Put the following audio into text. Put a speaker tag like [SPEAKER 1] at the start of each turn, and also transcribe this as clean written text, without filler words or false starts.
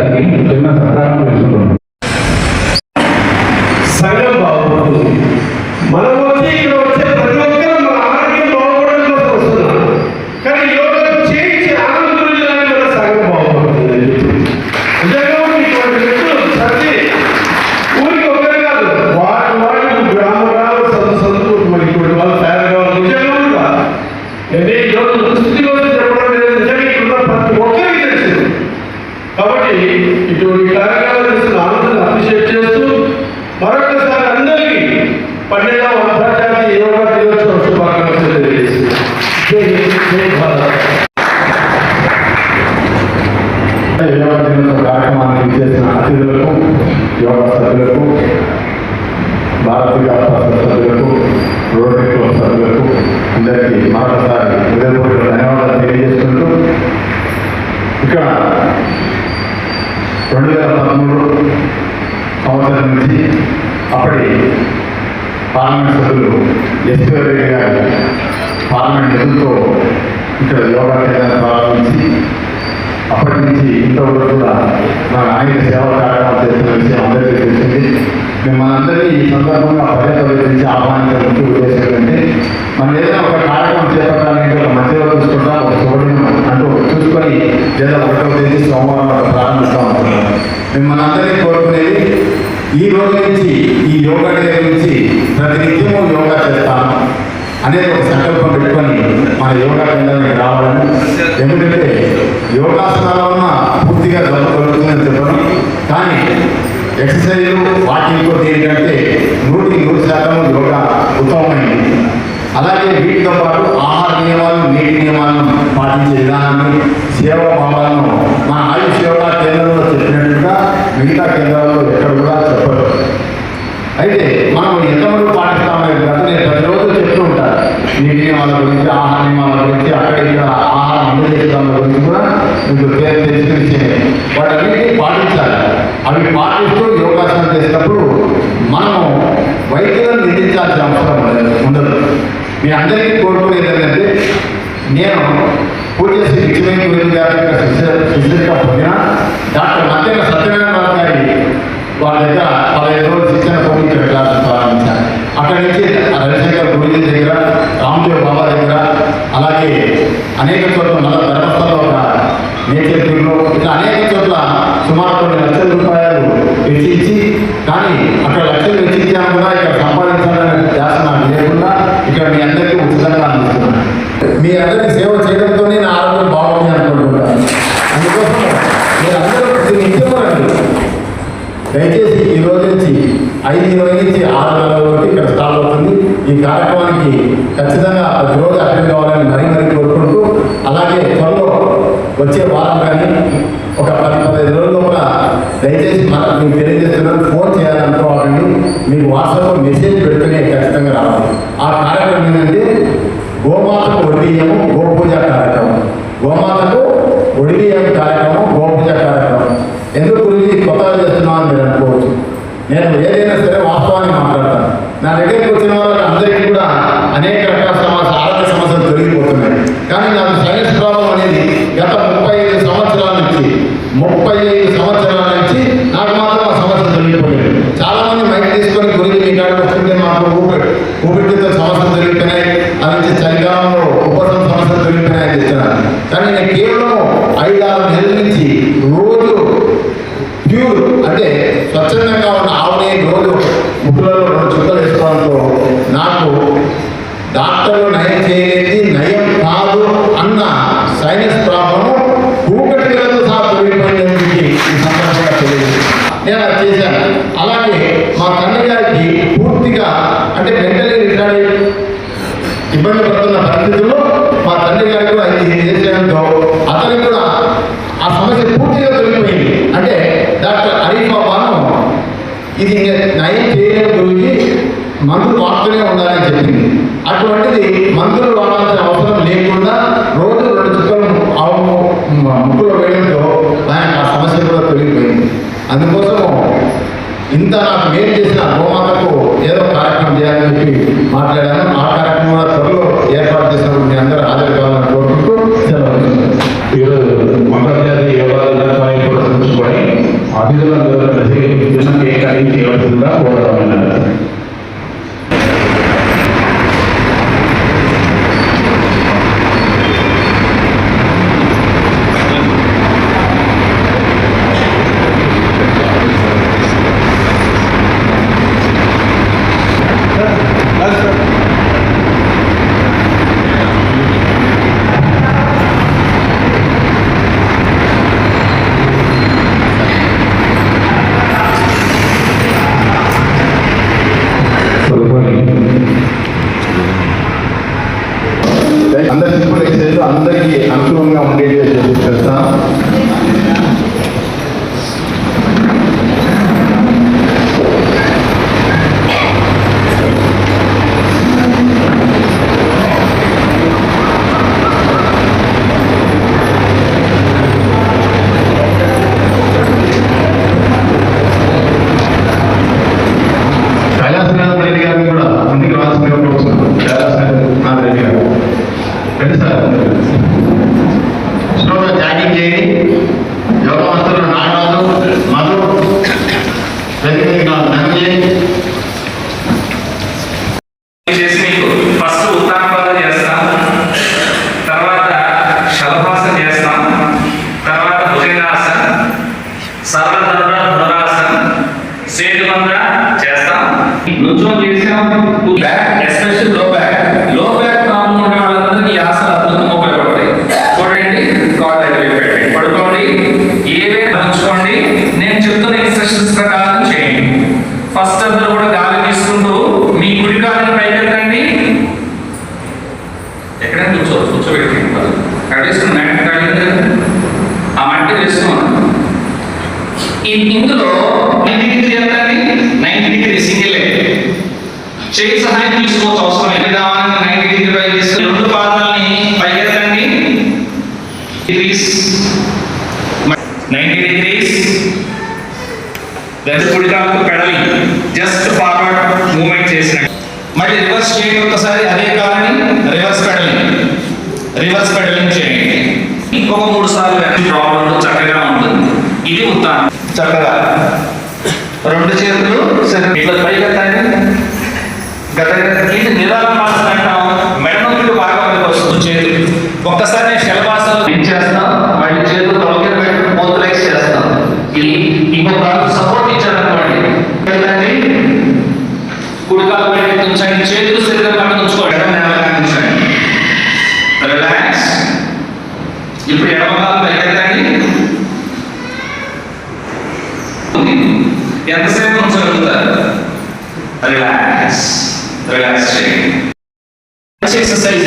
[SPEAKER 1] గారికి చిన్న సహకారం తీసుకుంటున్నాం.
[SPEAKER 2] సంఘం బాగుంటుంది. మనం వచ్చి ఇక్కడ వచ్చే ప్రతి ఒక్కరూ మన ఆరోగ్యం బాగుపడడం కోసం వస్తున్నాం. కానీ యోగా చేయించి ఆనందం మన సంఘం బాగుపడుతుంది. నిజంగా ఇటువంటి వ్యక్తులు ప్రతి ఊరికి ఒకరే కాదు, వాటి గ్రామాలు సందుకు ఇటువంటి వాళ్ళు తయారు కావాలి. నిజంగా కూడా నేను ఈరోజు స్థితి కోసం చెప్పడం లేదు, నిజంగా ఇక్కడ ప్రతి ఒక్కరికి తెలుసు. కాబట్టి ఇటువంటి కార్యక్రమాలు చేస్తున్న ఆనందాన్ని అప్రిషియేట్ చేస్తూ మరొకసారి అందరికీ 12వ అంతర్జాతీయ యోగా దినోత్సవ శుభాకాంక్షలు తెలియజేస్తున్నాను.
[SPEAKER 1] యోగా దినోత్సవ కార్యక్రమానికి చేసిన అతిథులకు, యోగా సభ్యులకు, భారతీయ సభ్యులకు, రోటరీ క్లబ్ సభ్యులకు అందరికీ మరొకసారి హృదయపూర్వక ధన్యవాదాలు తెలియజేసుకుంటూ ఇక్కడ 2013 సంవత్సరం నుంచి అప్పటి పార్లమెంట్ సభ్యులు ఎస్పీ రెడ్డి గారి పార్లమెంట్ నిధులతో ఇక్కడ యోగా కేంద్రాన్ని ప్రారంభించి అప్పటి నుంచి ఇంతవరకు కూడా మన అనేక సేవా కార్యక్రమాలు చేస్తున్న విషయం అందరికీ తెలిసింది. మిమ్మల్ని ఈ సందర్భంగా పర్యటన ఆహ్వానించడం ముఖ్య ఉద్దేశం ఏంటంటే, మనం ఏదైనా ఒక కార్యక్రమం చేపట్టాలంటే ఒక మధ్యలో చూసుకుంటాం, ఒక శుభదినం అంటూ చూసుకొని లేదా 1వ తేదీ సోమవారం ప్రారంభిస్తూ ఉంటున్నాం. మిమ్మల్ని అందరినీ కోరుకునేది ఈ రోజు నుంచి ఈ యోగా డే నుంచి ప్రతినిత్యము యోగా చేస్తాను అనేది ఒక సంకల్పం పెట్టుకొని మన యోగా కేంద్రానికి రావాలని. ఎందుకంటే యోగాసనాల వలన పూర్తిగా కలుగుతుందని చెప్పడం, కానీ ఎక్సర్సైజులు వాకింగ్తో దేనికంటే 100% యోగా ఉత్తమమైంది. అలాగే వీటితో పాటు ఆహార నియమాలు, నీటి నియమాలను పాటించే విధానాన్ని, సేవా భావాలను మన ఆయుష్ యోగా కేంద్రంలో చెప్పినట్టుగా మిగతా కేంద్రాల్లో ఎక్కడ కూడా చెప్పరు. అయితే మనం ఎంతవరకు పాటిస్తామనేది కాదు, నేను ప్రతిరోజు చెప్తూ ఉంటాను. నీటి నియమాల గురించి, ఆహార నియమాల గురించి, అక్కడ ఇక్కడ ఆహారం అందజేయడం గురించి కూడా మీకు తెలిసి వాటన్నిటినీ పాటించాలి. అవి పాటిస్తూ యోగాసనం చేసినప్పుడు మనము వైద్యులను నిందించాల్సిన అవసరం ఉండదు. మీ అందరికీ కోరుకునేది ఏంటంటే, నేను పూజ శ్రీ విజయమయ్య గురించి గారి శిష్యుడిగా పొందిన డాక్టర్ మధ్యన సత్యనారాయణ గారి వాళ్ళ దగ్గర 15 రోజులు శిక్షణ పొంది ఇక్కడ క్లాసులు ప్రారంభించాను. అక్కడి నుంచి రవిశంకర్ గురుజీ దగ్గర, రామ్దేవ్ బాబా దగ్గర, అలాగే అనేక చోట్ల మన ధర్మస్థలంలో ఒక నేచర్ టూర్లో ఇట్లా అనేక చోట్ల సుమారు కొన్ని లక్షల రూపాయలు వెచ్చించి, కానీ అక్కడ లక్షలు వెచ్చించాను కూడా ఇక్కడ సంపాదించాలనే ధ్యాస నాకు లేకుండా ఇక్కడ మీ అందరికీ ఉచితంగా అందిస్తున్నాను. మీ అందరికీ సేవ చేయడంతోనే నా ఆరోగ్యం బాగుంది అనుకుంటున్నాను. అందుకోసం మీరు అందరూ ప్రతి నిత్యము రండి. దయచేసి ఈ రోజు నుంచి 5:20 నుంచి 6:40 వరకు ఇక్కడ స్టార్ట్ అవుతుంది. ఈ కార్యక్రమానికి ఖచ్చితంగా ప్రతిరోజు అటెండ్ కావాలని మరీ కోరుకుంటూ, అలాగే త్వరలో వచ్చే వారం కానీ ఒక 10-15 రోజుల లోపల దయచేసి మీకు తెలియజేస్తున్నాను, ఫోన్ చేయాలనుకోవాలండి. మీకు వాట్సాప్లో మెసేజ్ పెడితేనే ఖచ్చితంగా రావాలి. ఆ కార్యక్రమం ఏంటంటే గోమాతకు ఒడిబియ్యము గోపూజ కార్యక్రమం. గోమాతకు ఒడిబియ్యం కార్యక్రమం, గోపూజ కార్యక్రమం. ఎందుకు గురించి కొత్తగా చేస్తున్నామని మీరు అనుకోవచ్చు. నేను ఏదైనా సరే వాస్తవాన్ని మాట్లాడతాను. నా దగ్గరికి వచ్చిన వాళ్ళకి అందరికీ కూడా అనేక రకాల ఆరోగ్య సమస్యలు తొలగిపోతున్నాయి. కానీ నాకు సైనస్ ప్రాబ్లం అనేది గత 35 సంవత్సరాల నుంచి నాకు మాత్రం ఆ సమస్యలు తొలగిపోయాయి. చాలామంది మైక్ తీసుకొని గురించి మీ కాడికి వస్తుంటే మాకు ఊపిరితిత్తుల సమస్యలు తొలగిపోయినాయి, అది నుంచి చలికాలంలో ఉపశమ సమస్యలు తొలగిపోయినాయని చెప్తున్నాను. కానీ నేను కేవలం 5-6 నెలల నుంచి రోజు ప్యూర్ అంటే స్వచ్ఛందంగా ఉన్న ఆవుని రోజు ముక్కులలో 2 చుక్కలు వేసుకోవడంతో నాకు డాక్టర్లు నయం చేయలేది నయం కాదు అన్న సైనస్ ప్రాబ్లం ఊపిరితిత్తులతో సహా తొలగిపోయినందుకు ఈ సందర్భంగా తెలియదు. నేను అది చేశాను. అలాగే మా తండ్రి గారికి పూర్తిగా అంటే మెంటలీ రిటార్డ్ ఇబ్బంది పడుతున్న పరిస్థితుల్లో మా తండ్రి గారికి కూడా ఇది చేయడంతో అతనికి కూడా ఆ సమస్య పూర్తిగా తొలగిపోయింది. అంటే డాక్టర్ అరీఫ్ బాబాను ఇది నయం చేయలేని గురించి మందులు వాడుతూనే ఉండాలని చెప్పింది. అటువంటిది మందులు వాడాల్సిన అవసరం లేకుండా రోజు 2 చుక్కలు ముక్కులో వేయడంతో ఆయన ఆ సమస్య కూడా తొలగిపోయింది. అందుకోసము ఇంత నాకు మేలు చేసిన గోమాతకు ఏదో కార్యక్రమం చేయాలని చెప్పి మాట్లాడాను. ఆ కార్యక్రమం కూడా త్వరలో ఏర్పాటు చేసినప్పుడు మీ అందరూ హాజరు కావాలని కోరుకుంటూ సెలవు.
[SPEAKER 2] ఈరోజు అంతర్జాతీయ యోగా దినోత్సవాన్ని పురస్కరించుకొని
[SPEAKER 1] అతిథులందరూ కలిసి చిన్న కేక్ కటింగ్ చేయవలసిందిగా కోరడం. అందరి సింపుల్ ఎక్సైజ్ అందరికీ అనుకూలంగా ఉండేది చేస్తాం. కైలాసనాథ్ రెడ్డి గారిని కూడా ముందుకు రావాల్సిందిగా కోరుతున్నాం. కైలాసనాథ్ రెడ్డి గారు రండి సార్. స్లోగా జాగింగ్ చేయండి. యోగా మాస్టర్లు నాగరాజు మధు
[SPEAKER 3] చేసి మీకు ఫస్ట్ ఉత్తానపాద చేస్తాం, తర్వాత శలభాసన చేస్తాం, తర్వాత భుజంగాసన, సర్వధర్మ ధనురాసన, సేతుబంధ చేస్తాం. నుంచొని చేసాం. బ్యాక్ ఎస్పెషల్ లో బ్యాక్ ప్రాబ్లం ఉన్న వాళ్ళందరికీ ఈ ఆసనాలు అద్భుతంగా ఉపయోగపడతాయి. చూడండి, కాల్ దగ్గర పెట్టండి, పడుకోండి, ఏవైనా ఉంచుకోండి. నేను చెప్తున్న ఇన్స్ట్రక్షన్స్ ప్రకారం చేయండి. ఫస్ట్ అందరూ కూడా గాలి తీసుకుంటూ మీ కుడి కాలుని పైకెత్తండి. ఎక్కడైనా కూర్చోబెట్టి అక్కడ వేసుకుని మ్యాట్ కాలేదు ఆ మట్టి వేసుకున్నాను. ఇందులో 90 డిగ్రీ ఎంతండి? 90 డిగ్రీ సింగిల్ చేయి సహాయం తీసుకోవచ్చు. అవసరం ఎన్ని కావాలని 90 డిగ్రీ పై తీసుకుని రెండు పాదాలని పైకెత్తండి. 90 డిగ్రీస్. కుడి కాలుకు పెడలింగ్, జస్ట్ ఫార్వర్డ్ మూవ్మెంట్ చేసినట్టు. మళ్ళీ రివర్స్ చేయండి. ఒకసారి అదే కాలని రివర్స్ పెడలింగ్ చేయండి. ఇంకొక 3 సార్లు ప్రాబ్లం చక్కగా ఉంటుంది. ఇది ఉత్తానం. చక్కగా రెండు చేతులు ఇట్లా పైకెత్తండి. ఇది నిరాళమాసన అంటాం. మెడ నొప్పులు బాగా మనకు వస్తుంది. చేతులు ఒక్కసారి నేను శలభాసనం చేస్తాం. మళ్ళీ చేతులు తొలగి పెట్టి మోతులైజ్ చేస్తాం. ఇది ఇంకొక సపోర్ట్ ఇచ్చారనుకోండి. కుడి కాలు పెట్టి ఉంచండి. చేతులు శరీరం పక్కన ఉంచుకోండి. ఉంచండి. రిలాక్స్. ఇప్పుడు ఎడమ కాలు పైకెత్తండి. ఎంతసేపు ఉంచగలుగుతారు? రిలాక్స్ చేయండి. ఎక్సర్సైజ్